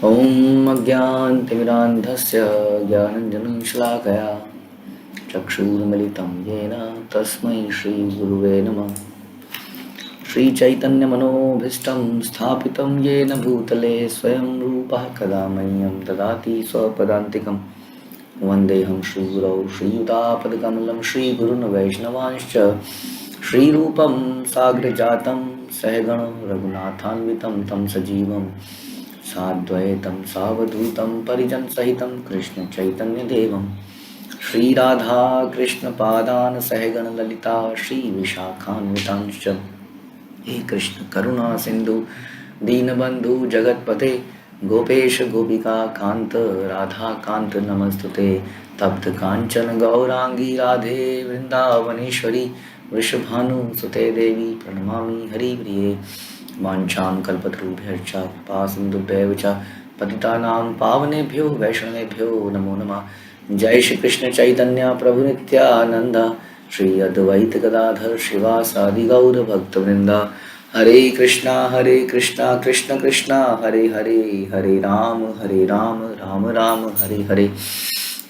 ॐ अज्ञानतिमिरान्धस्य ज्ञानञ्जनशलाकया चक्षुरुन्मिलितं येन तस्मै श्रीगुरुवे नमः। श्रीचैतन्यमनोभीष्टं स्थापितं येन भूतले स्वयं रूपः कदा मह्यं ददाति स्वपदान्तिकं। वन्देऽहं श्रीगुरौ श्रीयुतापदकमलं श्रीगुरून् वैष्णवांश्च श्रीरूपं साग्रजातं सहगण रघुनाथान्वितं तं सजीवं साद्वैतं सावधूतं परिजनसहितं कृष्णचैतन्यदेवं श्रीराधा कृष्णपादान् सहगण ललिता श्रीविशाखान्वितांश्च। हे कृष्ण करुणा सिंधु दीनबंधु जगतपते गोपेश गोपिका कांत राधा कांत नमस्तुते। तप्त कांचन गौरांगी राधे वृंदावनेश्वरी वृषभानुसुते देवी प्रणमामि हरिप्रिये। वाञ्छां कल्पतरुभ्यश्च कृपा सिन्धुभ्यैव च पतितानां पावनेभ्यो वैष्णवेभ्यो नमो नमः। जय श्री कृष्ण चैतन्य प्रभु नित्यानंद श्री अद्वैत गदाधर श्रीवासादि गौर भक्तवृंद। हरे कृष्णा कृष्ण कृष्णा हरे हरे, हरे राम राम राम हरे हरे।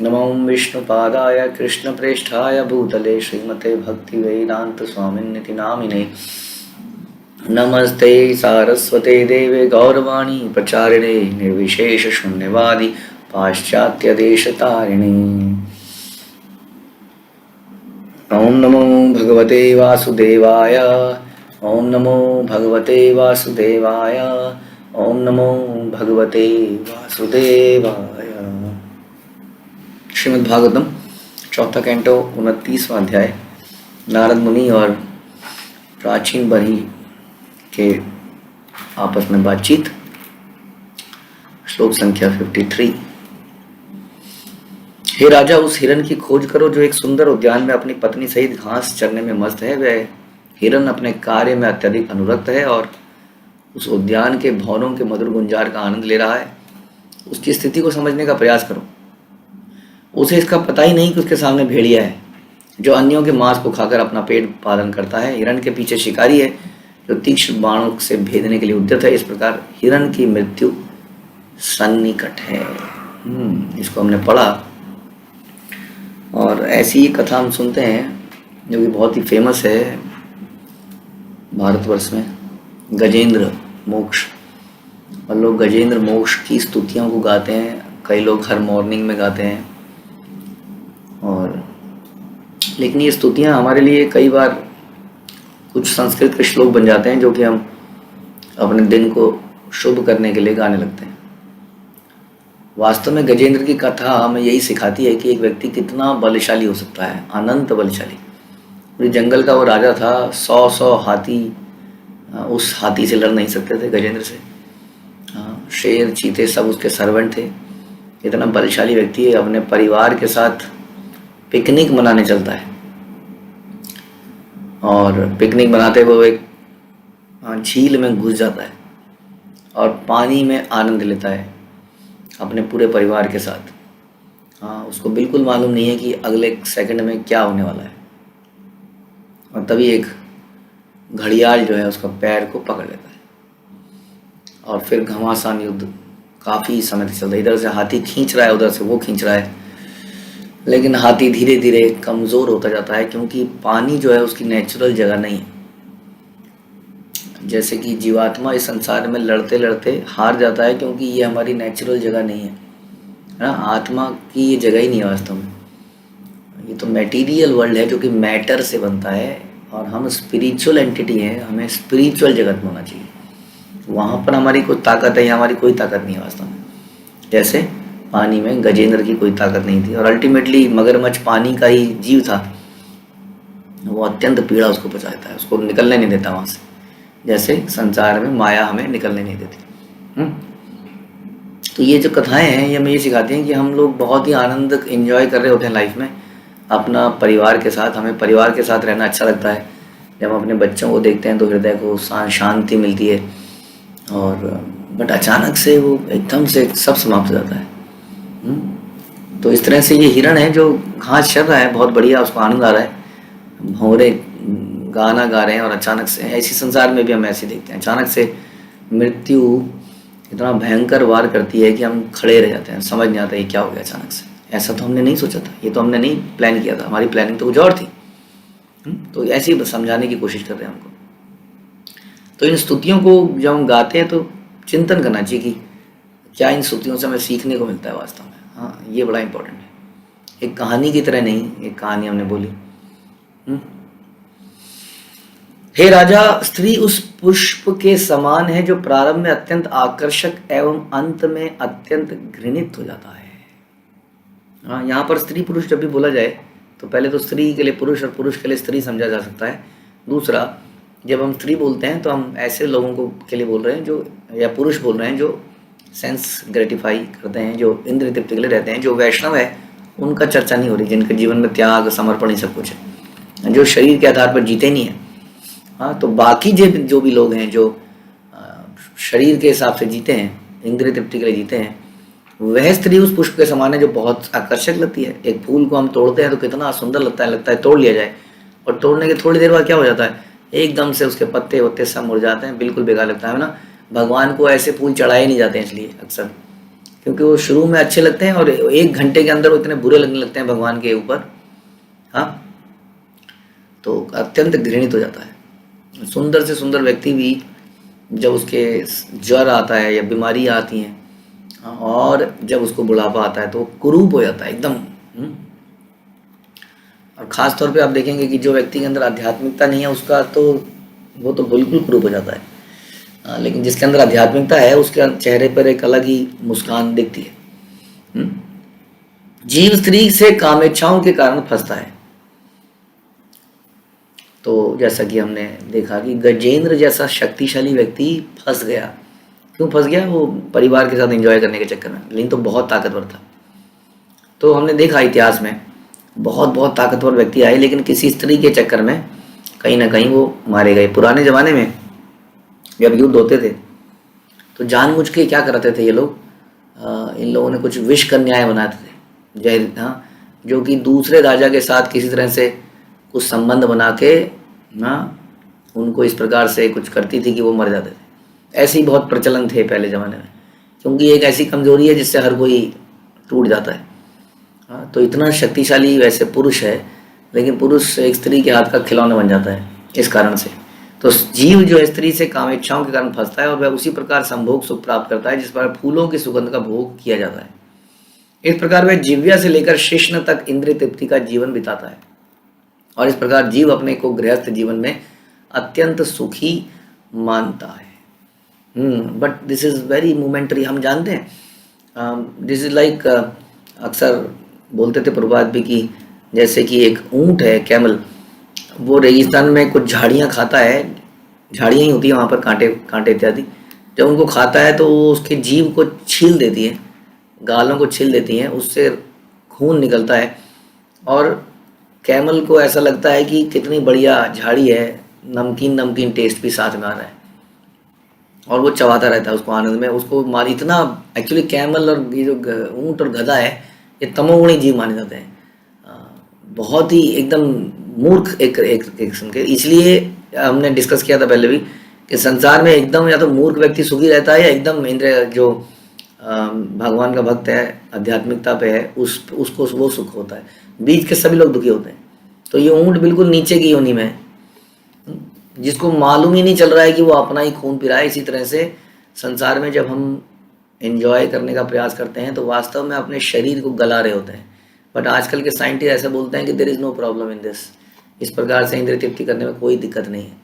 नमो विष्णुपादाय कृष्णप्रेष्ठाय भूतले श्रीमते भक्तिवेदांत स्वामिन्निति नामिने। नमस्ते सारस्वते देवे गौरवाणी प्रचारिणे निर्विशेष शून्यवादी पाश्चात्य देश तारिणे। ओम नमो भगवते वासुदेवाय, ओम नमो भगवते वासुदेवाय, ओम नमो भगवते वासुदेवाय। श्रीमद् भागवतम चौथा कैंटो 29वां अध्याय। नारद मुनि और प्राचीन बनी के आपस में बातचीत। श्लोक संख्या 53। हे राजा, उस हिरन की खोज करो जो एक सुंदर उद्यान में अपनी पत्नी सहित घास चरने में मस्त है। वह हिरन अपने कार्य में अत्यधिक अनुरक्त है और उस उद्यान के भवनों के मधुर गुंजार का आनंद ले रहा है। उसकी स्थिति को समझने का प्रयास करो। उसे इसका पता ही नहीं कि उसके सामने भेड़िया है जो अन्यों के मांस को खाकर अपना पेट पालन करता है। हिरन के पीछे शिकारी है जो तीक्ष्ण बाणों से भेदने के लिए उद्यत है। इस प्रकार हिरन की मृत्यु सन्निकट है। इसको हमने पढ़ा और ऐसी ही कथा हम सुनते हैं जो कि बहुत ही फेमस है भारतवर्ष में, गजेंद्र मोक्ष। और लोग गजेंद्र मोक्ष की स्तुतियों को गाते हैं, कई लोग हर मॉर्निंग में गाते हैं। और लेकिन ये स्तुतियाँ हमारे लिए कई बार कुछ संस्कृत के श्लोक बन जाते हैं जो कि हम अपने दिन को शुभ करने के लिए गाने लगते हैं। वास्तव में गजेंद्र की कथा हमें यही सिखाती है कि एक व्यक्ति कितना बलशाली हो सकता है, अनंत बलशाली। पूरे जंगल का वो राजा था, 100 हाथी उस हाथी से लड़ नहीं सकते थे, गजेंद्र से। शेर चीते सब उसके सर्वेंट थे। इतना बलशाली व्यक्ति है, अपने परिवार के साथ पिकनिक मनाने चलता है और पिकनिक मनाते हुए एक झील में घुस जाता है और पानी में आनंद लेता है अपने पूरे परिवार के साथ। उसको बिल्कुल मालूम नहीं है कि अगले सेकंड में क्या होने वाला है। और तभी एक घड़ियाल जो है उसका पैर को पकड़ लेता है और फिर घमासान युद्ध काफ़ी समय तक चलता है। इधर से हाथी खींच रहा है, उधर से वो खींच रहा है, लेकिन हाथी धीरे धीरे कमज़ोर होता जाता है क्योंकि पानी जो है उसकी नेचुरल जगह नहीं है। जैसे कि जीवात्मा इस संसार में लड़ते लड़ते हार जाता है क्योंकि ये हमारी नेचुरल जगह नहीं है ना। आत्मा की ये जगह ही नहीं है वास्तव में। ये तो मटेरियल वर्ल्ड है जो कि मैटर से बनता है और हम स्पिरिचुअल एंटिटी हैं, हमें स्पिरिचुअल जगत में होना चाहिए। वहाँ पर हमारी कोई ताकत है, हमारी कोई ताकत नहीं है वास्तव में। जैसे पानी में गजेंद्र की कोई ताकत नहीं थी और अल्टीमेटली मगरमच्छ पानी का ही जीव था। वो अत्यंत पीड़ा उसको पहुँचाता है, उसको निकलने नहीं देता वहाँ से। जैसे संसार में माया हमें निकलने नहीं देती। तो ये जो कथाएं हैं ये हमें ये सिखाती हैं कि हम लोग बहुत ही आनंद एंजॉय कर रहे होते हैं लाइफ में अपना परिवार के साथ। हमें परिवार के साथ रहना अच्छा लगता है। जब हम अपने बच्चों को देखते हैं तो हृदय को शांति मिलती है। और बट अचानक से वो एकदम से सब समाप्त हो जाता है। तो इस तरह से ये हिरण है जो घास चर रहा है, बहुत बढ़िया, उसको आनंद आ रहा है, भंवरे गाना गा रहे हैं और अचानक से, ऐसी संसार में भी हम ऐसे देखते हैं, अचानक से मृत्यु इतना भयंकर वार करती है कि हम खड़े रह जाते हैं, समझ नहीं आता ये क्या हो गया अचानक से। ऐसा तो हमने नहीं सोचा था, ये तो हमने नहीं प्लान किया था, हमारी प्लानिंग तो कुछ और थी। तो ऐसे ही समझाने की कोशिश कर रहे हैं हमको। तो इन स्तुतियों को जब हम गाते हैं तो चिंतन करना चाहिए कि क्या इन स्तुतियों से हमें सीखने को मिलता है वास्तव में। हाँ, ये बड़ा इंपॉर्टेंट है। एक कहानी की तरह नहीं, एक कहानी हमने बोली। हे राजा, स्त्री उस पुष्प के समान है जो प्रारंभ में अत्यंत आकर्षक एवं अंत में अत्यंत घृणित हो जाता है। हाँ, यहाँ पर स्त्री पुरुष जब भी बोला जाए तो पहले तो स्त्री के लिए पुरुष और पुरुष के लिए स्त्री समझा जा सकता है। दूसरा, जब हम स्त्री बोलते हैं तो हम ऐसे लोगों को के लिए बोल रहे हैं जो, या पुरुष बोल रहे हैं जो सेंस ग्रेटिफाई करते हैं, जो इंद्रिय तृप्ति के लिए रहते हैं। जो वैष्णव है उनका चर्चा नहीं हो रही, जिनके जीवन में त्याग समर्पण ही सब कुछ है, जो शरीर के आधार पर जीते नहीं है। हाँ, तो बाकी जो भी लोग हैं जो शरीर के हिसाब से जीते हैं, इंद्रिय तृप्ति के लिए जीते हैं, वह स्त्री उस पुष्प के समान है जो बहुत आकर्षक लगती है। एक फूल को हम तोड़ते हैं तो कितना सुंदर लगता है तोड़ लिया जाए, और तोड़ने के थोड़ी देर बाद क्या हो जाता है, एकदम से उसके पत्ते वत्ते सब मुड़ जाते हैं, बिल्कुल बेकार लगता है ना। भगवान को ऐसे फूल चढ़ाए नहीं जाते हैं इसलिए अक्सर, क्योंकि वो शुरू में अच्छे लगते हैं और 1 घंटे के अंदर वो इतने बुरे लगने लगते हैं भगवान के ऊपर। हाँ, तो अत्यंत घृणित हो जाता है। सुंदर से सुंदर व्यक्ति भी जब उसके ज्वर आता है या बीमारी आती हैं, और जब उसको बुढ़ापा आता है तो वो कुरूप हो जाता है एकदम। और ख़ास तौर पे आप देखेंगे कि जो व्यक्ति के अंदर आध्यात्मिकता नहीं है उसका तो वो तो बिल्कुल कुरूप हो जाता है। लेकिन जिसके अंदर आध्यात्मिकता है उसके चेहरे पर एक अलग ही मुस्कान दिखती है। जीव स्त्री से कामेच्छाओं के कारण फंसता है। तो जैसा कि हमने देखा कि गजेंद्र जैसा शक्तिशाली व्यक्ति फंस गया। क्यों फंस गया? वो परिवार के साथ एंजॉय करने के चक्कर में, लेकिन तो बहुत ताकतवर था। तो हमने देखा इतिहास में बहुत ताकतवर व्यक्ति आए, लेकिन किसी स्त्री के चक्कर में कहीं ना कहीं वो मारे गए। पुराने ज़माने में जब युद्ध होते थे तो जानबूझ के क्या करते थे ये लोग, इन लोगों ने कुछ विष कन्याएं बनाते थे, हाँ, जो कि दूसरे राजा के साथ किसी तरह से कुछ संबंध बना के उनको इस प्रकार से कुछ करती थी कि वो मर जाते थे। ऐसे ही बहुत प्रचलन थे पहले ज़माने में, क्योंकि एक ऐसी कमज़ोरी है जिससे हर कोई टूट जाता है। हाँ, तो इतना शक्तिशाली वैसे पुरुष है, लेकिन पुरुष एक स्त्री के हाथ का खिलौना बन जाता है इस कारण से। तो जीव जो है स्त्री से कामेच्छाओं के कारण फंसता है, और वह उसी प्रकार संभोग सुख प्राप्त करता है जिस पर फूलों की सुगंध का भोग किया जाता है। इस प्रकार वह जिव्या से लेकर शिश्न तक इंद्रिय तृप्ति का जीवन बिताता है, और इस प्रकार जीव अपने को गृहस्थ जीवन में अत्यंत सुखी मानता है। But this is very momentary. हम जानते हैं दिस इज़ लाइक, अक्सर बोलते थे प्रभुपाद भी कि जैसे कि एक ऊंट है, कैमल, वो रेगिस्तान में कुछ झाड़ियाँ खाता है, झाड़ियाँ ही होती है वहाँ पर, कांटे इत्यादि। जब उनको खाता है तो वो उसके जीभ को छील देती है, गालों को छील देती हैं, उससे खून निकलता है, और कैमल को ऐसा लगता है कि कितनी बढ़िया झाड़ी है, नमकीन टेस्ट भी साथ में आ रहा है, और वो चबाता रहता है उसको आनंद में। उसको मार इतना, एक्चुअली कैमल और ये जो ऊँट और गधा है ये तमोगुणी जीव माने जाते हैं, बहुत ही एकदम मूर्ख एक किस्म के। इसलिए हमने डिस्कस किया था पहले भी कि संसार में एकदम या तो मूर्ख व्यक्ति सुखी रहता है, या एकदम इंद्रिय जो भगवान का भक्त है, आध्यात्मिकता पे है, उसको वो सुख होता है। बीच के सभी लोग दुखी होते हैं। तो ये ऊँट बिल्कुल नीचे की योनि में है, जिसको मालूम ही नहीं चल रहा है कि वो अपना ही खून पी रहा है। इसी तरह से संसार में जब हम एंजॉय करने का प्रयास करते हैं तो वास्तव में अपने शरीर को गला रहे होते हैं। बट आजकल के साइंटिस्ट ऐसा बोलते हैं कि there is no problem in this, इस प्रकार से इंद्रिय तृप्ति करने में कोई दिक्कत नहीं है।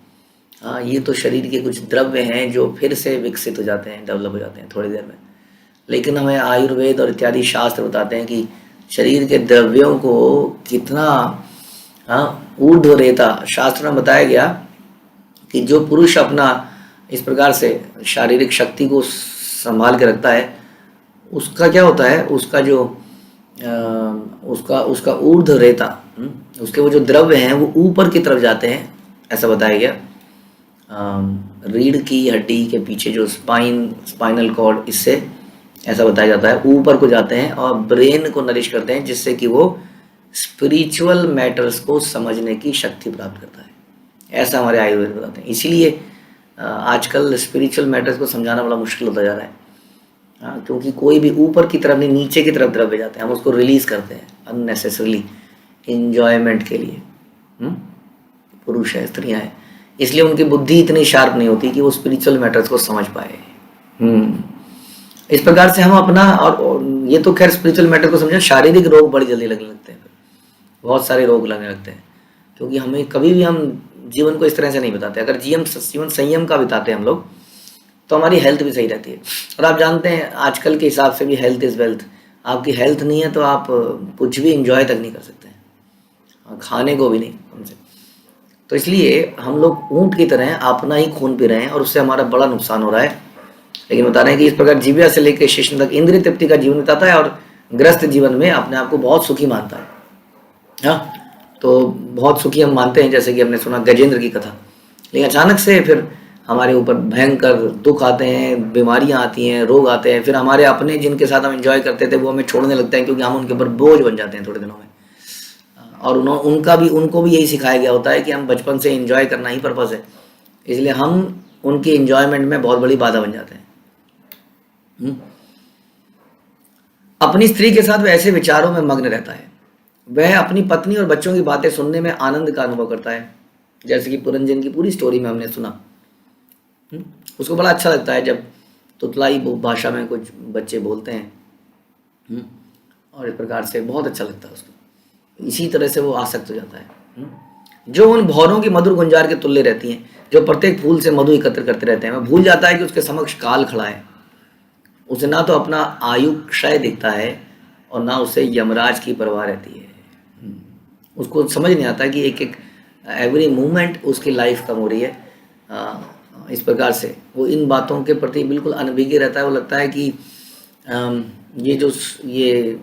हाँ, ये तो शरीर के कुछ द्रव्य हैं जो फिर से विकसित हो जाते हैं, डेवलप हो जाते हैं थोड़ी देर में। लेकिन हमें आयुर्वेद और इत्यादि शास्त्र बताते हैं कि शरीर के द्रव्यों को कितना ऊर्ध्व रेता, शास्त्र में बताया गया कि जो पुरुष अपना इस प्रकार से शारीरिक शक्ति को संभाल के रखता है, उसका क्या होता है, उसका जो उसका ऊर्ध्व रेता, उसके वो जो द्रव्य हैं वो ऊपर की तरफ जाते हैं, ऐसा बताया गया। रीढ़ की हड्डी के पीछे जो स्पाइनल कॉर्ड, इससे ऐसा बताया जाता है ऊपर को जाते हैं और ब्रेन को नरिश करते हैं, जिससे कि वो स्पिरिचुअल मैटर्स को समझने की शक्ति प्राप्त करता है। ऐसा हमारे आयुर्वेद बताते हैं। इसीलिए आजकल स्पिरिचुअल मैटर्स को समझाना बड़ा मुश्किल होता जा रहा है। हाँ, क्योंकि कोई भी ऊपर की तरफ नहीं, नीचे की तरफ द्रव्य जाते हैं, हम उसको रिलीज करते हैं अननेसेसरली इंजॉयमेंट के लिए। हम्म? पुरुष है, स्त्रियां हैं, इसलिए उनकी बुद्धि इतनी शार्प नहीं होती कि वो स्पिरिचुअल मैटर्स को समझ पाए। हम्म इस प्रकार से हम अपना और ये तो खैर स्पिरिचुअल मैटर को समझे, शारीरिक रोग बड़ी जल्दी लगने लगते हैं, बहुत सारे रोग लगने लगते हैं, क्योंकि हमें कभी भी हम जीवन को इस तरह से नहीं बिताते। अगर जीवन संयम का बिताते हैं हम लोग, तो हमारी हेल्थ भी सही रहती है। और आप जानते हैं आजकल के हिसाब से भी हेल्थ इज़ वेल्थ। आपकी हेल्थ नहीं है तो आप कुछ भी इंजॉय तक नहीं कर सकते हैं, खाने को भी नहीं हमसे। तो इसलिए हम लोग ऊँट की तरह अपना ही खून पी रहे हैं और उससे हमारा बड़ा नुकसान हो रहा है। लेकिन बता रहे हैं कि इस प्रकार जीव्या से लेकर शेषन तक इंद्रिय तृप्ति का जीवन बिताता है और ग्रस्त जीवन में अपने आप को बहुत सुखी मानता है। हाँ, तो बहुत सुखी हम मानते हैं, जैसे कि हमने सुना गजेंद्र की कथा। लेकिन अचानक से फिर हमारे ऊपर भयंकर दुख आते हैं, बीमारियां आती हैं, रोग आते हैं, फिर हमारे अपने जिनके साथ हम एंजॉय करते थे वो हमें छोड़ने लगते हैं, क्योंकि हम उनके ऊपर बोझ बन जाते हैं थोड़े दिनों में। और उनको भी यही सिखाया गया होता है कि हम बचपन से एंजॉय करना ही पर्पस है, इसलिए हम उनकी एंजॉयमेंट में बहुत बड़ी बाधा बन जाते हैं। अपनी स्त्री के साथ वह ऐसे विचारों में मग्न रहता है, वह अपनी पत्नी और बच्चों की बातें सुनने में आनंद का अनुभव करता है, जैसे कि पुरंजन की पूरी स्टोरी में हमने सुना। उसको बड़ा अच्छा लगता है जब तुतलाई भाषा में कुछ बच्चे बोलते हैं, और इस प्रकार से बहुत अच्छा लगता है उसको। इसी तरह से वो आसक्त हो जाता है, जो उन भौरों की मधुर गुंजार के तुल्य रहती हैं, जो प्रत्येक फूल से मधु एकत्र करते रहते हैं। वह भूल जाता है कि उसके समक्ष काल खड़ा है। उसे ना तो अपना आयु क्षय दिखता है और ना उसे यमराज की परवाह रहती है। उसको समझ नहीं आता कि एक एक एवरी मूवमेंट उसकी लाइफ कम हो रही है। इस प्रकार से वो इन बातों के प्रति बिल्कुल अनभिज्ञ रहता है। वो लगता है कि ये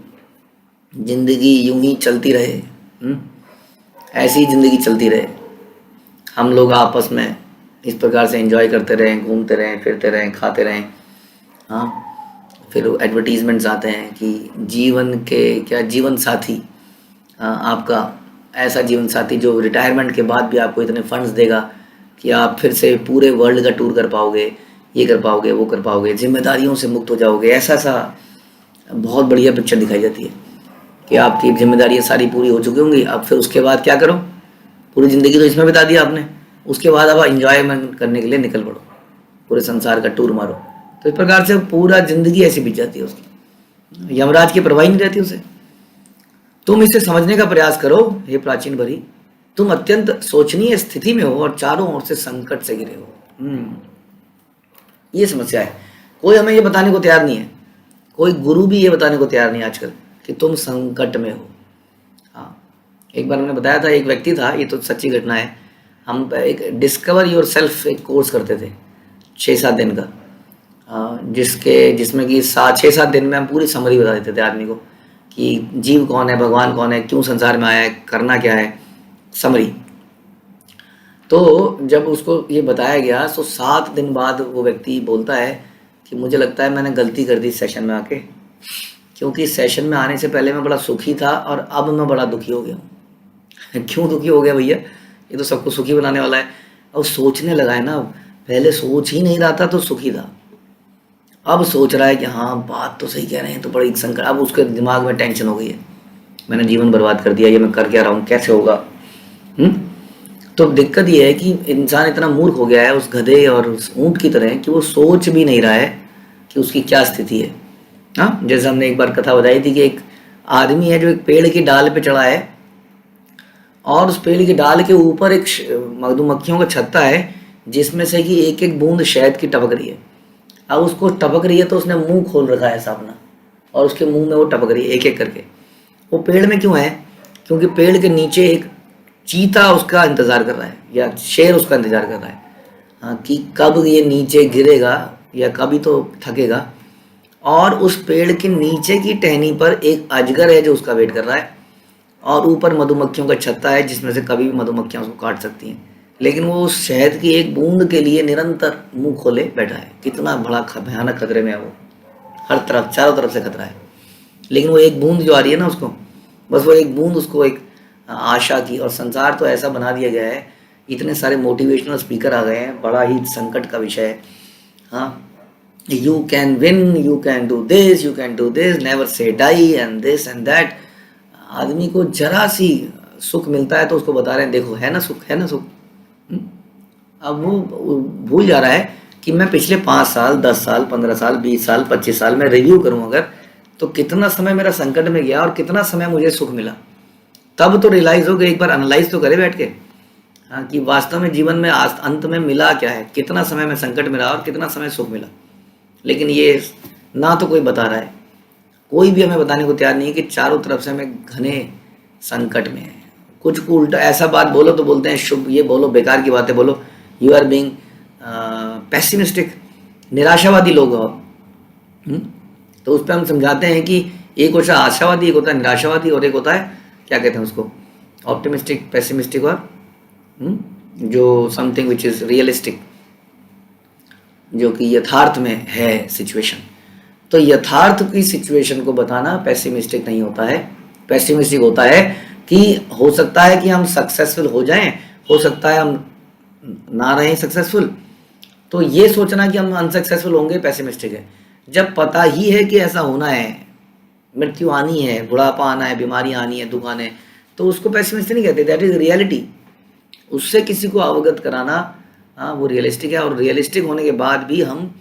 जिंदगी यूं ही चलती रहे, ऐसी ही जिंदगी चलती रहे, हम लोग आपस में इस प्रकार से एंजॉय करते रहें, घूमते रहें, फिरते रहें, खाते रहें। हाँ, फिर एडवर्टीजमेंट्स आते हैं कि जीवन साथी, आपका ऐसा जीवन साथी जो रिटायरमेंट के बाद भी आपको इतने फंड्स देगा कि आप फिर से पूरे वर्ल्ड का टूर कर पाओगे, ये कर पाओगे, वो कर पाओगे, जिम्मेदारियों से मुक्त हो जाओगे। ऐसा बहुत बढ़िया पिक्चर दिखाई जाती है कि आपकी जिम्मेदारियाँ सारी पूरी हो चुकी होंगी, अब फिर उसके बाद क्या करो, पूरी ज़िंदगी तो इसमें बिता दिया आपने, उसके बाद अब इंजॉयमेंट करने के लिए निकल पड़ो, पूरे संसार का टूर मारो। तो इस प्रकार से पूरा ज़िंदगी ऐसी बीत जाती है उसकी, यमराज की परवाही नहीं रहती उसे। तुम इसे समझने का प्रयास करो हे प्राचीन भरी, तुम अत्यंत शोचनीय स्थिति में हो और चारों ओर से संकट से घिरे हो। ये समस्या है, कोई हमें ये बताने को तैयार नहीं है, कोई गुरु भी ये बताने को तैयार नहीं आजकल कि तुम संकट में हो। हाँ, एक बार हमने बताया था, एक व्यक्ति था, ये तो सच्ची घटना है, हम एक डिस्कवर योर सेल्फ एक कोर्स करते थे 6-7 दिन का, जिसमें कि 6-7 दिन में हम पूरी समरी बता देते थे आदमी को कि जीव कौन है, भगवान कौन है, क्यों संसार में आया है, करना क्या है, समरी। तो जब उसको ये बताया गया तो 7 दिन बाद वो व्यक्ति बोलता है कि मुझे लगता है मैंने गलती कर दी सेशन में आके, क्योंकि सेशन में आने से पहले मैं बड़ा सुखी था और अब मैं बड़ा दुखी हो गया हूँ। क्यों दुखी हो गया भैया, ये तो सबको सुखी बनाने वाला है। अब सोचने लगा है ना, पहले सोच ही नहीं रहा था तो सुखी था, अब सोच रहा है कि हाँ बात तो सही कह रहे हैं, तो बड़ी संकट, अब उसके दिमाग में टेंशन हो गई है, मैंने जीवन बर्बाद कर दिया, ये मैं कर क्या रहा हूँ, कैसे होगा। तो दिक्कत ये है कि इंसान इतना मूर्ख हो गया है उस गधे और उस ऊँट की तरह कि वो सोच भी नहीं रहा है कि उसकी क्या स्थिति है। हाँ, जैसे हमने एक बार कथा बताई थी कि एक आदमी है जो एक पेड़ की डाल पे चढ़ा है और उस पेड़ की डाल के ऊपर एक मधुमक्खियों का छत्ता है जिसमें से कि एक एक बूंद शहद की टपक रही है। अब उसको टपक रही है तो उसने मुंह खोल रखा है ऐसा अपना, और उसके मुंह में वो टपक रही है एक एक करके। वो पेड़ में क्यों है, क्योंकि पेड़ के नीचे एक चीता उसका इंतज़ार कर रहा है या शेर उसका इंतज़ार कर रहा है, हाँ, कि कब ये नीचे गिरेगा या कभी तो थकेगा। और उस पेड़ के नीचे की टहनी पर एक अजगर है जो उसका वेट कर रहा है, और ऊपर मधुमक्खियों का छत्ता है जिसमें से कभी भी मधुमक्खियाँ उसको काट सकती हैं। लेकिन वो उस शहद की एक बूंद के लिए निरंतर मुंह खोले बैठा है। कितना बड़ा भयानक खतरे में है वो, हर तरफ चारों तरफ से खतरा है। लेकिन वो एक बूंद जो आ रही है ना उसको, बस वो एक बूंद उसको एक आशा की। और संसार तो ऐसा बना दिया गया है, इतने सारे मोटिवेशनल स्पीकर आ गए हैं, बड़ा ही संकट का विषय है। हाँ, you can win, you can do this, you can do this, never say die and this and that. आदमी को जरा सी सुख मिलता है तो उसको बता रहे हैं देखो है ना सुख, है ना सुख। हम्म? अब वो भूल जा रहा है कि मैं पिछले 5 साल, 10 साल, 15 साल, 20 साल, 25 साल में रिव्यू करूं अगर, तो कितना समय मेरा संकट में गया और कितना समय मुझे सुख मिला। तब तो रियलाइज हो कि एक बार एनालाइज तो करे बैठ के, हाँ, कि वास्तव में जीवन में अंत में मिला क्या है, कितना समय में संकट मिला और कितना समय सुख मिला। लेकिन ये ना तो कोई बता रहा है, कोई भी हमें बताने को तैयार नहीं है कि चारों तरफ से हमें घने संकट में है। कुछ को उल्टा ऐसा बात बोलो तो बोलते हैं शुभ, ये बोलो बेकार की बातें बोलो, यू आर बीइंग पेसिमिस्टिक, निराशावादी लोग हो। तो उस पर हम समझाते हैं कि एक होता है आशावादी, एक होता है निराशावादी, और एक होता है क्या कहते हैं उसको, ऑप्टिमिस्टिक, पेसिमिस्टिक, और जो समथिंग विच इज़ रियलिस्टिक, जो कि यथार्थ में है सिचुएशन। तो यथार्थ की सिचुएशन को बताना पेसिमिस्टिक नहीं होता है। पेसिमिस्टिक होता है कि हो सकता है कि हम सक्सेसफुल हो जाएं, हो सकता है हम ना रहें सक्सेसफुल। तो ये सोचना कि हम अनसक्सेसफुल होंगे पेसिमिस्टिक है। जब पता ही है कि ऐसा होना है, मृत्यु आनी है, बुढ़ापा आना है, बीमारी आनी है, दुख आने, तो उसको पेसिमिस्टिक नहीं कहते, दैट इज रियलिटी। उससे किसी को अवगत कराना, हाँ, वो रियलिस्टिक है। और रियलिस्टिक होने के बाद भी हम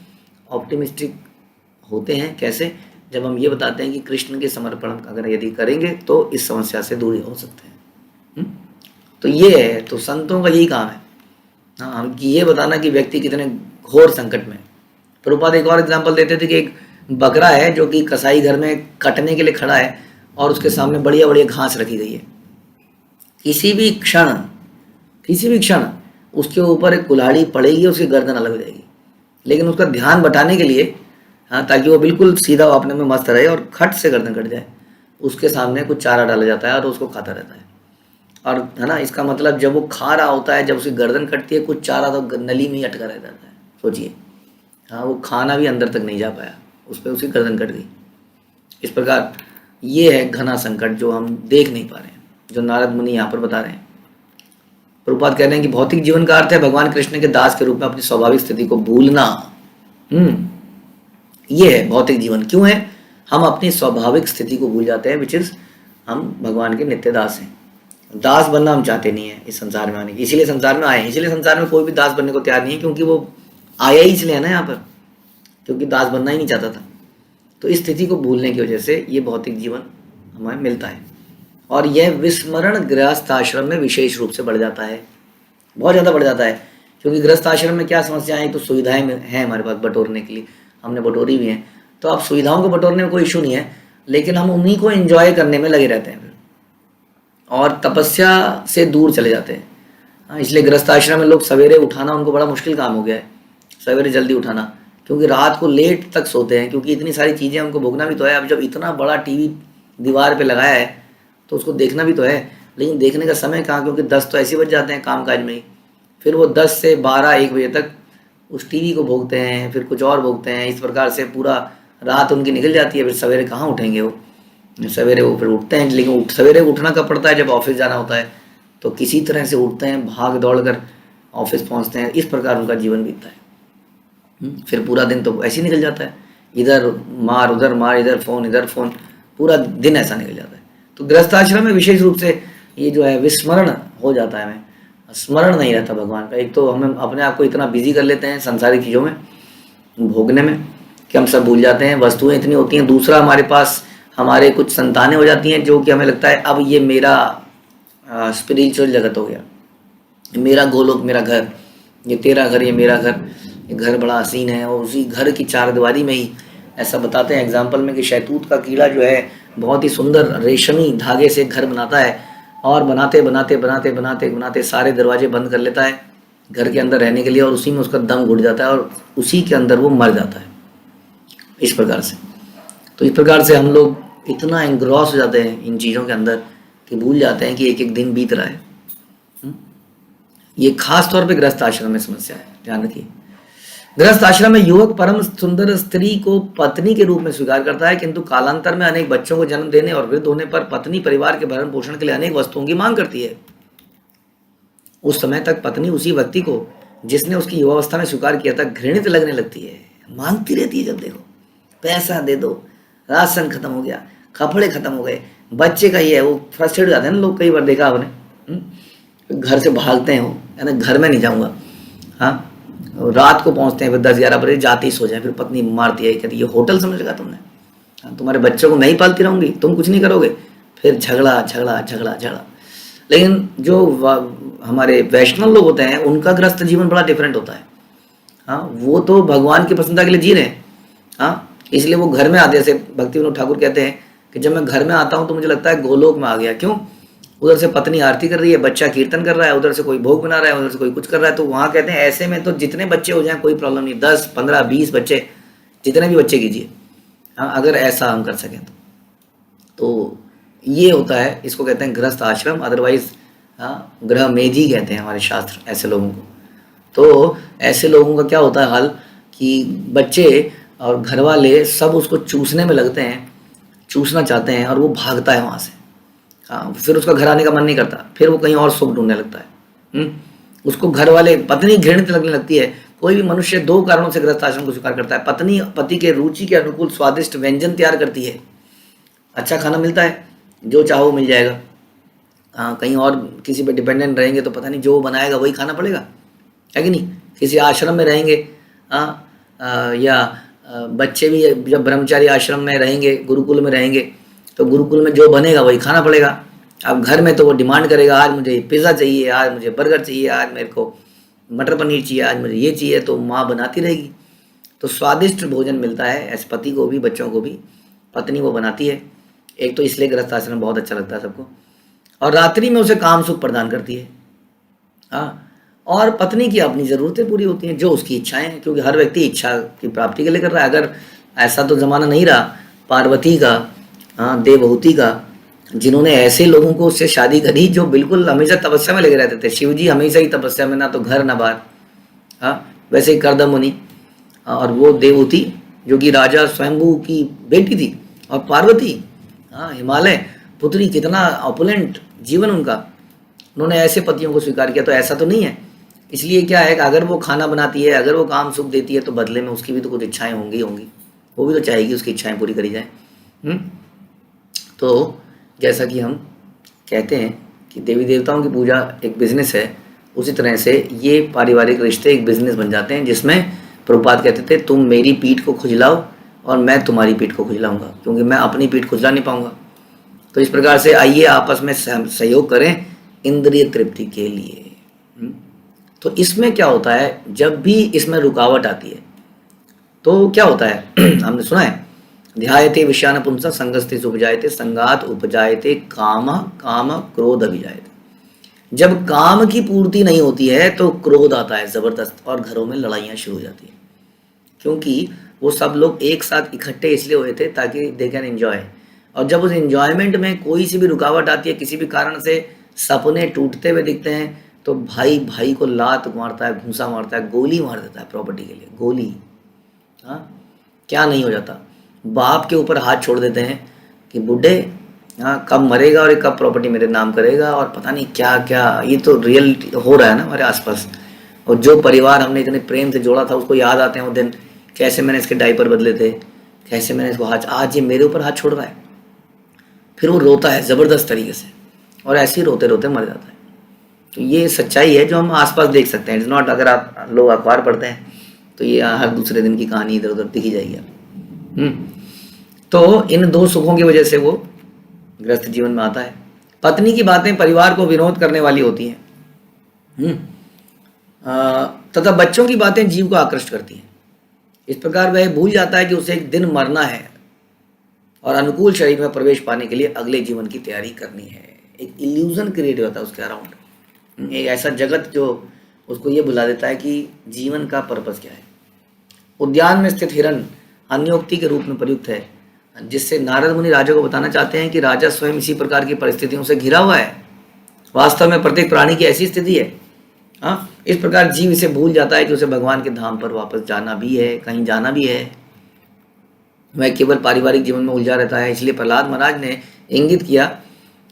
ऑप्टिमिस्टिक होते हैं। कैसे? जब हम ये बताते हैं कि कृष्ण के समर्पण अगर यदि करेंगे तो इस समस्या से दूर हो सकते हैं। तो ये है, तो संतों का यही काम है, हाँ, हम ये बताना कि व्यक्ति कितने घोर संकट में। प्रभुपाद एक और एग्जाम्पल देते थे कि एक बकरा है जो कि कसाई घर में कटने के लिए खड़ा है और उसके सामने बढ़िया बढ़िया घास रखी गई है। किसी भी क्षण उसके ऊपर एक कुल्हाड़ी पड़ेगी, उसकी गर्दन अलग हो जाएगी। लेकिन उसका ध्यान बटाने के लिए, हाँ, ताकि वो बिल्कुल सीधा अपने में मस्त रहे और खट से गर्दन कट जाए, उसके सामने कुछ चारा डाला जाता है और उसको खाता रहता है। और है ना, इसका मतलब जब वो खा रहा होता है, जब उसकी गर्दन कटती है, कुछ चारा तो नली में ही अटका रह जाता है। सोचिए, हाँ, वो खाना भी अंदर तक नहीं जा पाया, उस पर उसकी गर्दन कट गई। इस प्रकार ये है घना संकट जो हम देख नहीं पा रहे हैं, जो नारद मुनि यहाँ पर बता रहे हैं। प्रभुपाद कह रहे हैं कि भौतिक जीवन का अर्थ है भगवान कृष्ण के दास के रूप में अपनी स्वाभाविक स्थिति को भूलना। ये है भौतिक जीवन। क्यों है? हम अपनी स्वाभाविक स्थिति को भूल जाते हैं, विच इज हम भगवान के नित्य दास हैं। दास बनना हम चाहते नहीं है इस संसार में आने की, इसीलिए संसार में आए हैं। इसीलिए संसार में कोई भी दास बनने को तैयार नहीं है, क्योंकि वो आया ही इसलिए है ना यहाँ पर, क्योंकि दास बनना ही नहीं चाहता था। तो इस स्थिति को भूलने की वजह से ये भौतिक जीवन हमें मिलता है। और यह विस्मरण गृहस्थ आश्रम में विशेष रूप से बढ़ जाता है, बहुत ज़्यादा बढ़ जाता है। क्योंकि गृहस्थ आश्रम में क्या समस्याएं, तो सुविधाएं हैं हमारे पास बटोरने के लिए, हमने बटोरी भी हैं। तो अब सुविधाओं को बटोरने में कोई इशू नहीं है, लेकिन हम उन्हीं को एंजॉय करने में लगे रहते हैं और तपस्या से दूर चले जाते हैं। इसलिए गृहस्थ आश्रम में लोग सवेरे उठाना उनको बड़ा मुश्किल काम हो गया है, सवेरे जल्दी उठाना, क्योंकि रात को लेट तक सोते हैं, क्योंकि इतनी सारी चीज़ें उनको भोगना भी तो है। अब जब इतना बड़ा टीवी दीवार पे लगाया है तो उसको देखना भी तो है, लेकिन देखने का समय कहाँ, क्योंकि 10 तो ऐसे बज जाते हैं कामकाज में ही। फिर वो 10 से 12-1 बजे तक उस टीवी को भोगते हैं, फिर कुछ और भोगते हैं। इस प्रकार से पूरा रात उनकी निकल जाती है। फिर सवेरे कहाँ उठेंगे वो, सवेरे वो फिर उठते हैं, लेकिन सवेरे उठना कब पड़ता है, जब ऑफिस जाना होता है। तो किसी तरह से उठते हैं, भाग दौड़ कर ऑफिस पहुंचते हैं। इस प्रकार उनका जीवन बीतता है। फिर पूरा दिन तो ऐसे ही निकल जाता है, इधर मार उधर मार, इधर फोन, पूरा दिन ऐसा निकल जाता है। तो गृहस्थाश्रम में विशेष रूप से ये जो है विस्मरण हो जाता है, हमें स्मरण नहीं रहता भगवान का। एक तो हम अपने आप को इतना बिजी कर लेते हैं संसारिक चीज़ों में, भोगने में, कि हम सब भूल जाते हैं, वस्तुएं इतनी होती हैं। दूसरा, हमारे पास हमारे कुछ संतानें हो जाती हैं जो कि हमें लगता है अब ये मेरा स्पिरिचुअल जगत हो गया, मेरा गोलोक, मेरा घर, ये तेरा घर, ये मेरा घर, ये घर बड़ा हसीन है। और उसी घर की चारदीवारी में ही ऐसा बताते हैं एग्जाम्पल में कि शहतूत का कीड़ा जो है बहुत ही सुंदर रेशमी धागे से घर बनाता है, और बनाते सारे दरवाजे बंद कर लेता है घर के अंदर रहने के लिए, और उसी में उसका दम घुट जाता है और उसी के अंदर वो मर जाता है। इस प्रकार से, तो इस प्रकार से हम लोग इतना एंग्रॉस हो जाते हैं इन चीज़ों के अंदर कि भूल जाते हैं कि एक एक दिन बीत रहा है। ये खास तौर पे गृहस्थ आश्रम में समस्या है, ध्यान रखिए। गृहस्थ आश्रम में युवक परम सुंदर स्त्री को पत्नी के रूप में स्वीकार करता है, किंतु कालांतर में अनेक बच्चों को जन्म देने और वृद्ध होने पर पत्नी परिवार के भरण पोषण के लिए अनेक वस्तुओं की मांग करती है। उस समय तक पत्नी उसी व्यक्ति को जिसने उसकी युवावस्था में स्वीकार किया था घृणित लगने लगती है। मांगती रहती है। जब देखो पैसा दे दो, राशन खत्म हो गया, कपड़े खत्म हो गए, बच्चे का ये है, वो फ्रस्ट्रेट हो जाते हैं ना लोग, कई बार देखा आपने। घर से भागते हैं वो, है ना, घर में नहीं जाऊंगा। हाँ, रात को पहुंचते हैं, फिर 10-11 बजे जाते ही सो जाए, फिर पत्नी मारती है, कहती ये होटल समझ लगा तुमने, हाँ, तुम्हारे बच्चों को मैं ही पालती रहूंगी, तुम कुछ नहीं करोगे। फिर झगड़ा झगड़ा झगड़ा झगड़ा। लेकिन जो हमारे वैष्णव लोग होते हैं उनका गृहस्थ जीवन बड़ा डिफरेंट होता है। हाँ, वो तो भगवान की प्रसन्नता के लिए जी रहे हैं। हाँ, इसलिए वो घर में आते, जैसे भक्ति विनोद ठाकुर कहते हैं कि जब मैं घर में आता हूँ तो मुझे लगता है गोलोक में आ गया। क्यों? उधर से पत्नी आरती कर रही है, बच्चा कीर्तन कर रहा है, उधर से कोई भोग बना रहा है, उधर से कोई कुछ कर रहा है। तो वहाँ कहते हैं ऐसे में तो जितने बच्चे हो जाएं कोई प्रॉब्लम नहीं, 10 15 20 बच्चे, जितने भी बच्चे कीजिए। हाँ, अगर ऐसा हम कर सकें तो ये होता है, इसको कहते हैं गृहस्थ आश्रम, अदरवाइज हाँ गृह मेधी कहते हैं हमारे शास्त्र ऐसे लोगों को। तो ऐसे लोगों का क्या होता है हाल कि बच्चे और घर वाले सब उसको चूसने में लगते हैं, चूसना चाहते हैं, और वो भागता है वहाँ से। हाँ, फिर उसका घर आने का मन नहीं करता, फिर वो कहीं और सुख ढूंढने लगता है। उसको घर वाले, पत्नी घृणित लगने लगती है। कोई भी मनुष्य 2 कारणों से गृहस्थ आश्रम को स्वीकार करता है। पत्नी पति के रुचि के अनुकूल स्वादिष्ट व्यंजन तैयार करती है, अच्छा खाना मिलता है, जो चाहो मिल जाएगा। हाँ, कहीं और किसी पे डिपेंडेंट रहेंगे तो पता नहीं जो वो बनाएगा वही खाना पड़ेगा, है कि नहीं। किसी आश्रम में रहेंगे, या बच्चे भी जब ब्रह्मचारी आश्रम में रहेंगे, गुरुकुल में रहेंगे, तो गुरुकुल में जो बनेगा वही खाना पड़ेगा। अब घर में तो वो डिमांड करेगा, आज मुझे पिज़्ज़ा चाहिए, आज मुझे बर्गर चाहिए, आज मेरे को मटर पनीर चाहिए, आज मुझे ये चाहिए, तो माँ बनाती रहेगी। तो स्वादिष्ट भोजन मिलता है ऐसे पति को भी, बच्चों को भी, पत्नी वो बनाती है। एक तो इसलिए गृहस्थ आश्रम बहुत अच्छा लगता है सबको। और रात्रि में उसे काम सुख प्रदान करती है। हाँ, और पत्नी की अपनी ज़रूरतें पूरी होती हैं, जो उसकी इच्छाएं हैं, क्योंकि हर व्यक्ति इच्छा की प्राप्ति के लिए कर रहा है। अगर ऐसा तो ज़माना नहीं रहा पार्वती का, हाँ, देवहूति का, जिन्होंने ऐसे लोगों को उससे शादी करी जो बिल्कुल हमेशा तपस्या में लगे रहते थे। शिव जी हमेशा ही तपस्या में, ना तो घर ना बाहर। हाँ, वैसे ही करदम मुनि, और वो देवहूति जो कि राजा स्वयंभू की बेटी थी, और पार्वती, हाँ, हिमालय पुत्री, कितना ऑपुलेंट जीवन उनका। उन्होंने ऐसे पतियों को स्वीकार किया। तो ऐसा तो नहीं है। इसलिए क्या है कि अगर वो खाना बनाती है, अगर वो काम सुख देती है, तो बदले में उसकी भी तो कुछ इच्छाएं होंगी होंगी, वो भी तो चाहेगी उसकी इच्छाएं पूरी करी जाए। तो जैसा कि हम कहते हैं कि देवी देवताओं की पूजा एक बिजनेस है, उसी तरह से ये पारिवारिक रिश्ते एक बिजनेस बन जाते हैं, जिसमें प्रभुपाद कहते थे तुम मेरी पीठ को खुजलाओ और मैं तुम्हारी पीठ को खुजलाऊंगा, क्योंकि मैं अपनी पीठ खुजला नहीं पाऊंगा। तो इस प्रकार से आइए आपस में सहयोग करें इंद्रिय तृप्ति के लिए। तो इसमें क्या होता है, जब भी इसमें रुकावट आती है तो क्या होता है हमने सुना है, ध्यायते विषयान पुंसा संगस्ते उपजायते संगात उपजायते काम काम क्रोध अभिजायते। जब काम की पूर्ति नहीं होती है तो क्रोध आता है जबरदस्त, और घरों में लड़ाइयाँ शुरू हो जाती है। क्योंकि वो सब लोग एक साथ इकट्ठे इसलिए हुए थे ताकि दे कैन एंजॉय, और जब उस एंजॉयमेंट में कोई सी भी रुकावट आती है, किसी भी कारण से सपने टूटते हुए दिखते हैं, तो भाई भाई को लात मारता है, घूंसा मारता है, गोली मार देता है प्रॉपर्टी के लिए, गोली। हाँ, क्या नहीं हो जाता। बाप के ऊपर हाथ छोड़ देते हैं कि बुढ़े, हाँ, कब मरेगा और कब प्रॉपर्टी मेरे नाम करेगा, और पता नहीं क्या क्या। ये तो रियल हो रहा है ना हमारे आसपास। और जो परिवार हमने इतने प्रेम से जोड़ा था उसको याद आते हैं वो दिन, कैसे मैंने इसके डायपर बदले थे, कैसे मैंने इसको हाथ, आज ये मेरे ऊपर हाथ छोड़ रहा है। फिर वो रोता है ज़बरदस्त तरीके से, और ऐसे ही रोते रोते मर जाता है। तो ये सच्चाई है जो हम आसपास देख सकते हैं। इट्स नॉट, अगर आप लोग अखबार पढ़ते हैं तो ये हर दूसरे दिन की कहानी इधर उधर दिखी जाएगी आप। तो इन 2 सुखों की वजह से वो गृहस्थ जीवन में आता है। पत्नी की बातें परिवार को विनोद करने वाली होती हैं, तथा बच्चों की बातें जीव को आकृष्ट करती हैं। इस प्रकार वह भूल जाता है कि उसे एक दिन मरना है और अनुकूल शरीर में प्रवेश पाने के लिए अगले जीवन की तैयारी करनी है। एक इल्यूजन क्रिएट होता है उसके अराउंड, एक ऐसा जगत जो उसको ये बुला देता है कि जीवन का पर्पस क्या है। उद्यान में स्थित हिरण अन्योक्ति के रूप में प्रयुक्त है, जिससे नारद मुनि राजा को बताना चाहते हैं कि राजा स्वयं इसी प्रकार की परिस्थितियों से घिरा हुआ है। वास्तव में प्रत्येक प्राणी की ऐसी स्थिति है। हाँ, इस प्रकार जीव इसे भूल जाता है कि उसे भगवान के धाम पर वापस जाना भी है, कहीं जाना भी है। वह केवल पारिवारिक जीवन में उलझा रहता है। इसलिए प्रहलाद महाराज ने इंगित किया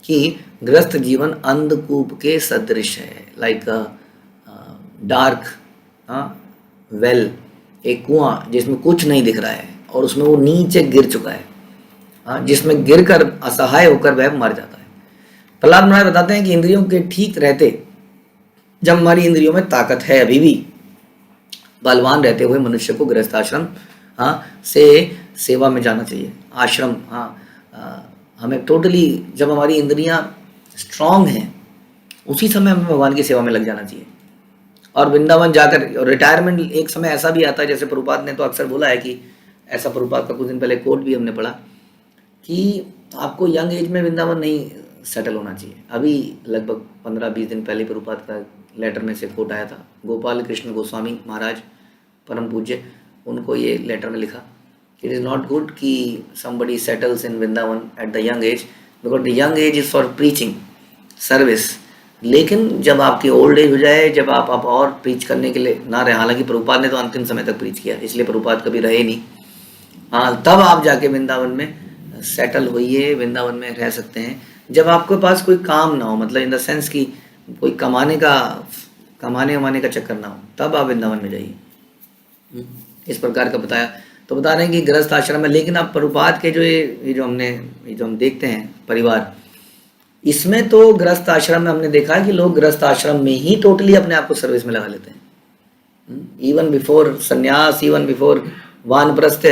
कि गृहस्थ जीवन अंधकूप के सदृश है, लाइक डार्क वेल एक कुआं जिसमें कुछ नहीं दिख रहा है और उसमें वो नीचे गिर चुका है, हाँ, जिसमें गिरकर असहाय होकर वह मर जाता है। प्रहलाद महाराज बताते हैं कि इंद्रियों के ठीक रहते, जब हमारी इंद्रियों में ताकत है अभी भी, बलवान रहते हुए मनुष्य को गृहस्थ आश्रम, हाँ, से सेवा में जाना चाहिए। आश्रम, हाँ, हमें टोटली, जब हमारी इंद्रियां स्ट्रांग हैं उसी समय हमें भगवान की सेवा में लग जाना चाहिए। और वृंदावन जाकर रिटायरमेंट एक समय ऐसा भी आता है, जैसे प्रभुपाद ने तो अक्सर बोला है कि, ऐसा प्रभुपाद का कुछ दिन पहले कोट भी हमने पढ़ा कि आपको यंग एज में वृंदावन नहीं सेटल होना चाहिए। अभी लगभग 15-20 दिन पहले प्रभुपाद का लेटर में से कोट आया था, गोपाल कृष्ण गोस्वामी महाराज परम पूज्य, उनको ये लेटर में लिखा, इट इज़ नॉट गुड कि somebody settles in Vrindavan at the young age, because the young age is for preaching service. लेकिन जब आपकी ओल्ड एज हो जाए, जब आप और प्रीच करने के लिए ना रहे, हालांकि प्रभुपाद ने तो अंतिम समय तक प्रीच किया, इसलिए प्रभुपाद कभी रहे नहीं, हाँ, तब आप जाके वृंदावन में सेटल होइए, वृंदावन में रह सकते हैं। जब आपके पास कोई काम ना हो, मतलब इन द सेंस कि कोई कमाने वमाने का चक्कर ना हो, तब आप वृंदावन में जाइए। इस प्रकार का बताया। तो बता रहे हैं कि गृहस्थ आश्रम में, लेकिन आप प्रभुपाद के जो ये जो हम देखते हैं परिवार, इसमें तो गृहस्थ आश्रम में हमने देखा है कि लोग गृहस्थ आश्रम में ही टोटली अपने आप को सर्विस में लगा लेते हैं, इवन बिफोर संन्यास, इवन बिफोर वानप्रस्थ,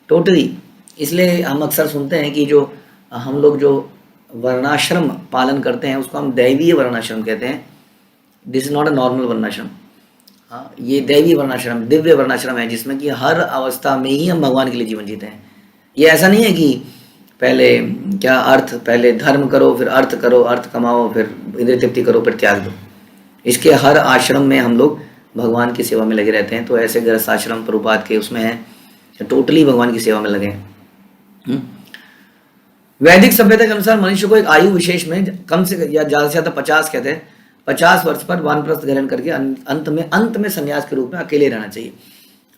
टोटली। इसलिए हम अक्सर सुनते हैं कि जो हम लोग जो वर्णाश्रम पालन करते हैं उसको हम दैवीय वर्णाश्रम कहते हैं। This is not a normal वर्णाश्रम, हाँ, ये दैवीय वर्णाश्रम, दिव्य वर्णाश्रम है, जिसमें कि हर अवस्था में ही हम भगवान के लिए जीवन जीते हैं। ये ऐसा नहीं है कि पहले क्या अर्थ, पहले धर्म करो, फिर अर्थ करो, अर्थ कमाओ, फिर इंद्रिय तृप्ति करो, फिर त्याग दो। इसके हर आश्रम में हम लोग भगवान की सेवा में लगे रहते हैं। तो ऐसे गृहस्थ आश्रम प्रभुपाद के उसमें है, टोटली भगवान की सेवा में लगे हैं। वैदिक सभ्यता के अनुसार मनुष्य को एक आयु विशेष में कम से या ज़्यादा से ज़्यादा 50 कहते हैं, 50 वर्ष पर वानप्रस्थ ग्रहण करके अंत में संन्यास के रूप में अकेले रहना चाहिए।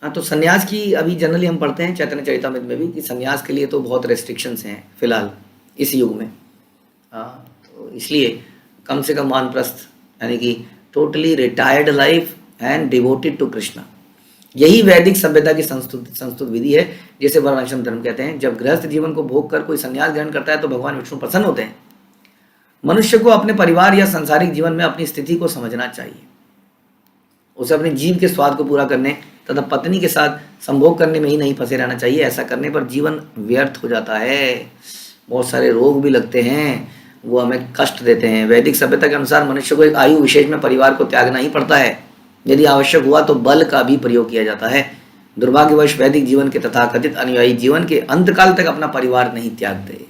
हाँ, तो संन्यास की अभी जनरली हम पढ़ते हैं चैतन्य चरितामृत में भी कि संन्यास के लिए तो बहुत रेस्ट्रिक्शंस हैं फिलहाल इस युग में। हाँ, तो इसलिए कम से कम वानप्रस्थ, यानी कि totally retired life and devoted to Krishna, यही वैदिक सभ्यता की संस्तुत विधि है, जिसे वर्णाश्रम धर्म कहते हैं। जब गृहस्थ जीवन को भोग कर कोई संन्यास ग्रहण करता है तो भगवान विष्णु प्रसन्न होते हैं। मनुष्य को अपने परिवार या सांसारिक जीवन में अपनी स्थिति को समझना चाहिए, उसे अपने जीव के स्वाद को पूरा करने तथा पत्नी के साथ संभोग करने में ही नहीं फंसे रहना चाहिए। ऐसा करने पर जीवन व्यर्थ हो जाता है, बहुत सारे रोग भी लगते हैं, वो हमें कष्ट देते हैं। वैदिक सभ्यता के अनुसार मनुष्य को एक आयु विशेष में परिवार को त्यागना ही पड़ता है। यदि आवश्यक हुआ तो बल का भी प्रयोग किया जाता है। दुर्भाग्यवश वैदिक जीवन के तथाकथित अनुयायी जीवन के अंतकाल तक अपना परिवार नहीं त्यागते।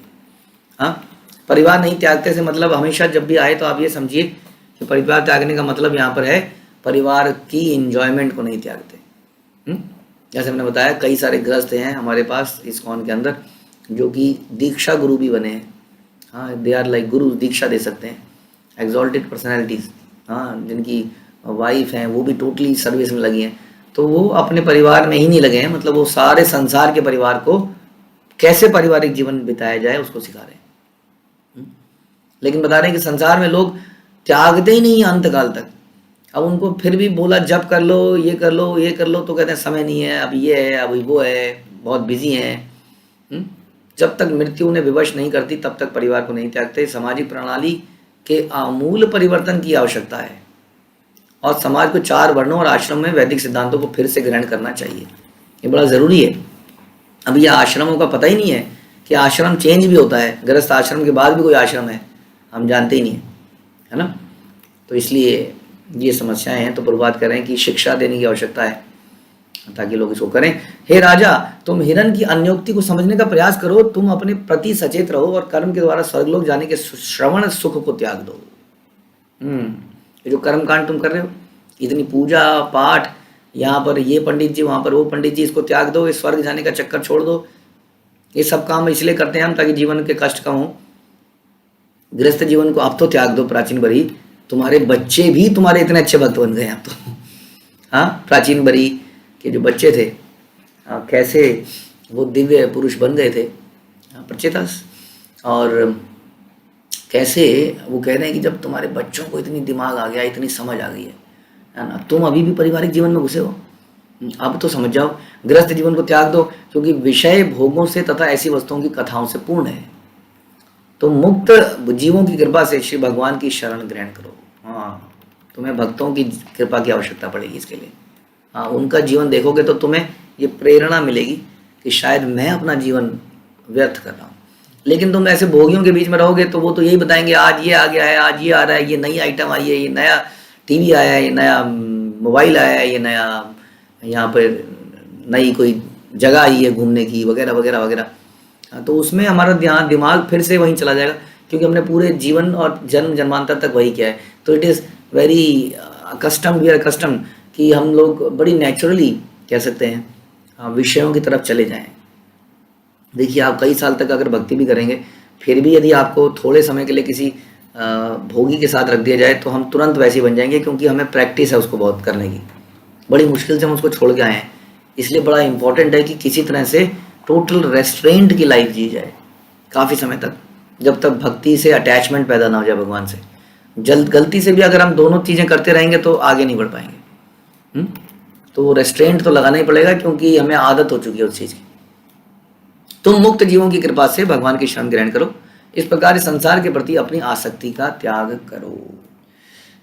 हाँ, परिवार नहीं त्यागते से मतलब हमेशा जब भी आए तो आप ये समझिए कि परिवार त्यागने का मतलब यहाँ पर है परिवार की इंजॉयमेंट को नहीं त्यागते। जैसे मैंने बताया कई सारे गृहस्थ हैं हमारे पास इस्कॉन के अंदर जो कि दीक्षा गुरु भी बने हैं। हाँ, दे आर लाइक गुरु, दीक्षा दे सकते हैं। एग्जॉल्टेड पर्सनैलिटीज़, हाँ, जिनकी वाइफ हैं वो भी टोटली सर्विस में लगी हैं, तो वो अपने परिवार में ही नहीं लगे हैं, मतलब वो सारे संसार के परिवार को कैसे पारिवारिक जीवन बिताया जाए उसको सिखा रहे हैं। लेकिन बता रहे हैं कि संसार में लोग त्यागते ही नहीं अंतकाल तक। अब उनको फिर भी बोला जब कर लो, ये कर लो, ये कर लो, तो कहते हैं समय नहीं है, अभी ये है, अभी वो है, बहुत बिजी हैं। जब तक मृत्यु उन्हें विवश नहीं करती तब तक परिवार को नहीं त्यागते। सामाजिक प्रणाली के आमूल परिवर्तन की आवश्यकता है और समाज को 4 वर्णों और आश्रम में वैदिक सिद्धांतों को फिर से ग्रहण करना चाहिए। ये बड़ा ज़रूरी है। अभी यह आश्रमों का पता ही नहीं है कि आश्रम चेंज भी होता है, गृहस्थ आश्रम के बाद भी कोई आश्रम है, हम जानते ही नहीं है ना। तो इसलिए ये समस्याएं हैं। तो प्रभुपाद कह रहे हैं कि शिक्षा देने की आवश्यकता है ताकि लोग इसको करें। हे राजा, तुम हिरण की अन्योक्ति को समझने का प्रयास करो, तुम अपने प्रति सचेत रहो और कर्म के द्वारा स्वर्गलोक जाने के श्रवण सुख को त्याग दो। ये जो कर्म कांड तुम कर रहे हो, इतनी पूजा पाठ, यहाँ पर ये पंडित जी, वहाँ पर वो पंडित जी, इसको त्याग दो, इस स्वर्ग जाने का चक्कर छोड़ दो। ये सब काम इसलिए करते हैं हम ताकि जीवन के कष्ट कम हो। गृहस्थ जीवन को अब तो त्याग दो प्राचीन बरी, तुम्हारे बच्चे भी तुम्हारे इतने अच्छे भक्त बन गए हैं अब तो। हाँ, प्राचीन बरी के जो बच्चे थे, हाँ, कैसे वो दिव्य पुरुष बन गए थे, हाँ, प्रचेतास। और कैसे वो कह रहे हैं कि जब तुम्हारे बच्चों को इतनी दिमाग आ गया, इतनी समझ आ गई है ना, तुम अभी भी पारिवारिक जीवन में घुसे हो। अब तो समझ जाओ, गृहस्थ जीवन को त्याग दो क्योंकि विषय भोगों से तथा ऐसी वस्तुओं की कथाओं से पूर्ण है। तो मुक्त जीवों की कृपा से श्री भगवान की शरण ग्रहण करो। हाँ, तुम्हें भक्तों की कृपा की आवश्यकता पड़ेगी इसके लिए। हाँ, उनका जीवन देखोगे तो तुम्हें ये प्रेरणा मिलेगी कि शायद मैं अपना जीवन व्यर्थ कर रहा हूँ। लेकिन तुम ऐसे भोगियों के बीच में रहोगे तो वो तो यही बताएंगे, आज ये आ गया है, आज ये आ रहा है, ये नई आइटम आई है, ये नया टीवी आया है, ये नया मोबाइल आया है, ये नया यहाँ पर नई कोई जगह आई है घूमने की, वगैरह वगैरह वगैरह। हाँ, तो उसमें हमारा ध्यान दिमाग फिर से वहीं चला जाएगा क्योंकि हमने पूरे जीवन और जन्म जन्मांतर तक वही किया है। तो it is very accustomed, we are accustomed कि हम लोग बड़ी नेचुरली कह सकते हैं विषयों की तरफ चले जाएं। देखिए, आप कई साल तक अगर भक्ति भी करेंगे फिर भी यदि आपको थोड़े समय के लिए किसी भोगी के साथ रख दिया जाए तो हम तुरंत वैसे ही बन जाएंगे क्योंकि हमें प्रैक्टिस है उसको बहुत करने की। बड़ी मुश्किल से हम उसको छोड़ के आए हैं, इसलिए बड़ा इंपॉर्टेंट है कि किसी तरह से टोटल रेस्ट्रेंट की लाइफ जी जाए काफ़ी समय तक, जब तक भक्ति से अटैचमेंट पैदा ना हो जाए भगवान से। जल्द गलती से भी अगर हम दोनों चीज़ें करते रहेंगे तो आगे नहीं बढ़ पाएंगे। तो रेस्ट्रेंट तो लगाना ही पड़ेगा क्योंकि हमें आदत हो चुकी है उस चीज़ की। तुम मुक्त जीवों की कृपा से भगवान की शरण ग्रहण करो, इस प्रकार इस संसार के प्रति अपनी आसक्ति का त्याग करो।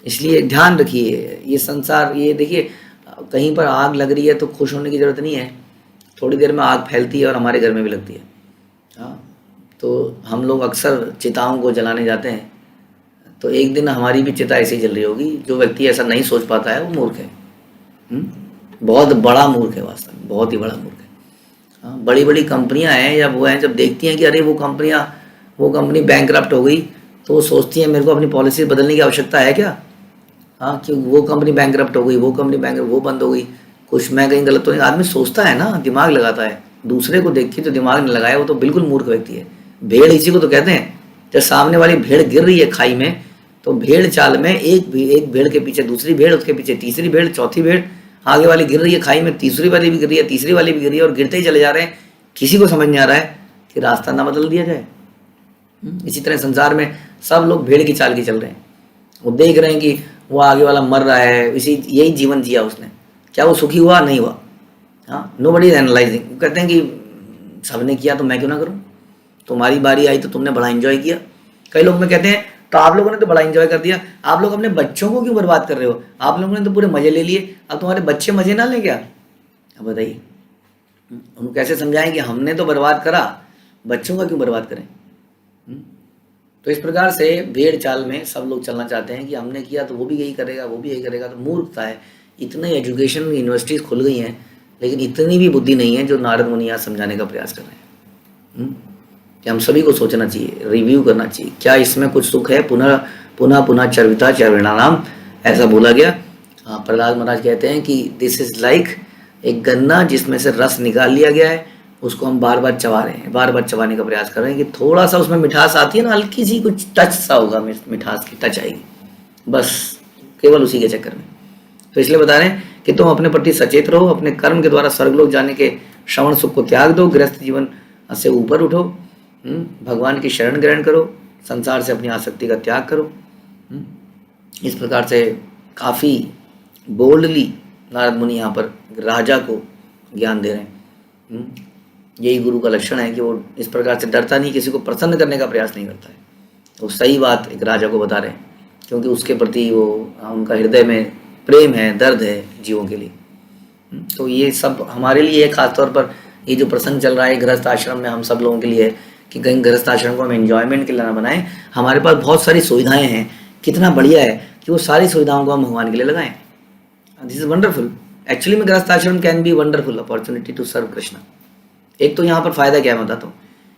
इसलिए ध्यान रखिए, ये संसार, ये देखिए कहीं पर आग लग रही है तो खुश होने की ज़रूरत नहीं है, थोड़ी देर में आग फैलती है और हमारे घर में भी लगती है। हाँ, तो हम लोग अक्सर चिताओं को जलाने जाते हैं, तो एक दिन हमारी भी चिता ऐसी जल रही होगी। जो व्यक्ति ऐसा नहीं सोच पाता है वो मूर्ख है, बहुत बड़ा मूर्ख है, वास्तव में बहुत ही बड़ा मूर्ख है। हाँ, बड़ी बड़ी कंपनियां हैं या वो हैं, जब देखती हैं कि अरे वो कंपनी बैंकरप्ट हो गई तो वो सोचती है मेरे को अपनी पॉलिसी बदलने की आवश्यकता है क्या। हाँ, कि वो कंपनी बैंकरप्ट हो गई, वो कंपनी वो बंद हो गई, कुछ मैं कहीं गलत तो नहीं। आदमी सोचता है ना, दिमाग लगाता है। दूसरे को देख के जो दिमाग नहीं लगाया वो तो बिल्कुल मूर्ख व्यक्ति है। भेड़ इसी को तो कहते हैं। जब सामने वाली भेड़ गिर रही है खाई में तो भेड़ चाल में एक भेड़ के पीछे दूसरी भेड़, उसके पीछे तीसरी भेड़, चौथी भेड़, आगे वाली गिर रही है खाई में, तीसरी वाली भी गिर रही है, तीसरी वाली भी गिर रही है और गिरते ही चले जा रहे हैं। किसी को समझ नहीं आ रहा है कि रास्ता ना बदल दिया जाए। इसी तरह संसार में सब लोग भेड़ की चाल की चल रहे हैं। वो देख रहे हैं कि वो आगे वाला मर रहा है, यही जीवन जिया उसने, क्या वो सुखी हुआ? नहीं हुआ। हाँ, नोबडी इज एनालाइजिंग। कहते हैं कि सबने किया तो मैं क्यों ना करूँ, तुम्हारी बारी आई तो तुमने बड़ा एंजॉय किया। कई लोग में कहते हैं तो आप लोगों ने तो बड़ा एंजॉय कर दिया, आप लोग अपने बच्चों को क्यों बर्बाद कर रहे हो? आप लोगों ने तो पूरे मजे ले लिए, अब तुम्हारे बच्चे मजे ना लें क्या? अब बताइए, उनको कैसे समझाएं कि हमने तो बर्बाद करा, बच्चों का क्यों बर्बाद करें? तो इस प्रकार से भेड़ चाल में सब लोग चलना चाहते हैं कि हमने किया तो वो भी यही करेगा, वो भी यही करेगा। तो मूर्खता है। इतने एजुकेशन यूनिवर्सिटीज़ खुल गई हैं लेकिन इतनी भी बुद्धि नहीं है जो नारद मुनि आज समझाने का प्रयास कर रहे हैं। कि हम सभी को सोचना चाहिए, रिव्यू करना चाहिए, क्या इसमें कुछ सुख है? पुनः पुनः पुनः चर्विता चर्विणानाम, ऐसा बोला गया। हाँ, प्रहलाद महाराज कहते हैं कि दिस इज़ लाइक एक गन्ना जिसमें से रस निकाल लिया गया है, उसको हम बार बार चबा रहे हैं, बार बार चबाने का प्रयास कर रहे हैं कि थोड़ा सा उसमें मिठास आती है ना, हल्की सी कुछ टच सा होगा, मिठास की टच आएगी, बस केवल उसी के चक्कर में। तो इसलिए बता रहे हैं कि तुम अपने प्रति सचेत रहो, अपने कर्म के द्वारा स्वर्गलोक जाने के श्रवण सुख को त्याग दो, गृहस्थ जीवन से ऊपर उठो, भगवान की शरण ग्रहण करो, संसार से अपनी आसक्ति का त्याग करो। इस प्रकार से काफ़ी बोल्डली नारद मुनि यहाँ पर राजा को ज्ञान दे रहे हैं। यही गुरु का लक्षण है कि वो इस प्रकार से डरता नहीं, किसी को प्रसन्न करने का प्रयास नहीं करता है। वो सही बात एक राजा को बता रहे हैं क्योंकि उसके प्रति वो उनका हृदय में प्रेम है, दर्द है जीवों के लिए। तो ये सब हमारे लिए खास तौर पर ये जो प्रसंग चल रहा है गृहस्थ आश्रम में हम सब लोगों के लिए है कि कहीं गृहस्थ आश्रम को हम एंजॉयमेंट के लिए ना बनाएं। हमारे पास बहुत सारी सुविधाएं हैं, कितना बढ़िया है कि वो सारी सुविधाओं को हम भगवान के लिए लगाएं। This is wonderful. एक्चुअली में गृहस्थ आश्रम can be wonderful opportunity to serve Krishna. एक तो यहाँ पर फ़ायदा क्या है मैं बताता हूँ।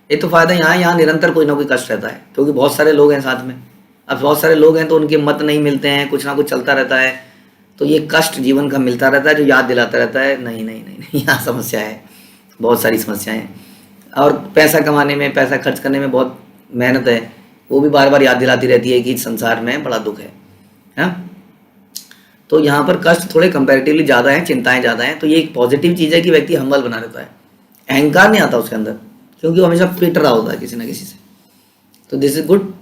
एक तो फ़ायदा यहाँ निरंतर कोई ना कोई कष्ट रहता है क्योंकि बहुत सारे लोग हैं साथ में। अब बहुत सारे लोग हैं तो उनके मत नहीं मिलते हैं, कुछ ना कुछ चलता रहता है, तो ये कष्ट जीवन का मिलता रहता है जो याद दिलाता रहता है नहीं नहीं नहीं नहीं, यहाँ समस्या है, बहुत सारी समस्याएं हैं। और पैसा कमाने में, पैसा खर्च करने में बहुत मेहनत है, वो भी बार बार याद दिलाती रहती है कि संसार में बड़ा दुख है। हाँ, तो यहाँ पर कष्ट थोड़े कंपैरेटिवली ज़्यादा हैं, चिंताएं ज़्यादा हैं। तो ये एक पॉजिटिव चीज़ है कि व्यक्ति हम्बल बना रहता है, अहंकार नहीं आता उसके अंदर क्योंकि वो हमेशा फिट रहा होता है किसी ना किसी से। तो दिस इज गुड।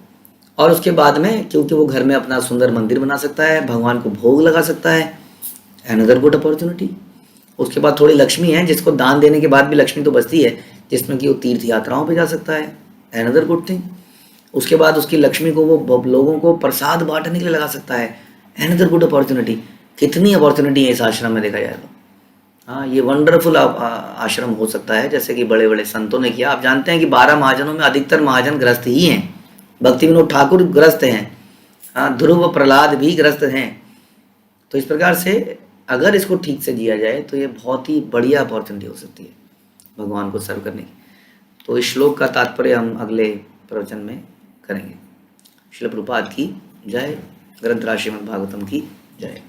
और उसके बाद में क्योंकि वो घर में अपना सुंदर मंदिर बना सकता है, भगवान को भोग लगा सकता है, अनदर गुड अपॉर्चुनिटी। उसके बाद थोड़ी लक्ष्मी है, जिसको दान देने के बाद भी लक्ष्मी तो बचती है, जिसमें कि वो तीर्थ यात्राओं पे जा सकता है, अनदर गुड थिंग। उसके बाद उसकी लक्ष्मी को वो लोगों को प्रसाद बांटने के लिए लगा सकता है, अनदर गुड अपॉर्चुनिटी। कितनी अपॉर्चुनिटी है इस आश्रम में देखा जाए तो। हाँ, ये वंडरफुल आश्रम हो सकता है, जैसे कि बड़े बड़े संतों ने किया। आप जानते हैं कि 12 महाजनों में अधिकतर महाजन ग्रस्त ही हैं। भक्ति विनोद ठाकुर ग्रस्त हैं, हाँ, ध्रुव प्रहलाद भी ग्रस्त हैं। तो इस प्रकार से अगर इसको ठीक से जिया जाए तो ये बहुत ही बढ़िया अपॉर्चुनिटी हो सकती है भगवान को सर्व करने की। तो इस श्लोक का तात्पर्य हम अगले प्रवचन में करेंगे। श्रील प्रभुपाद की जय, ग्रंथराज श्रीमद् भागवतम की जय।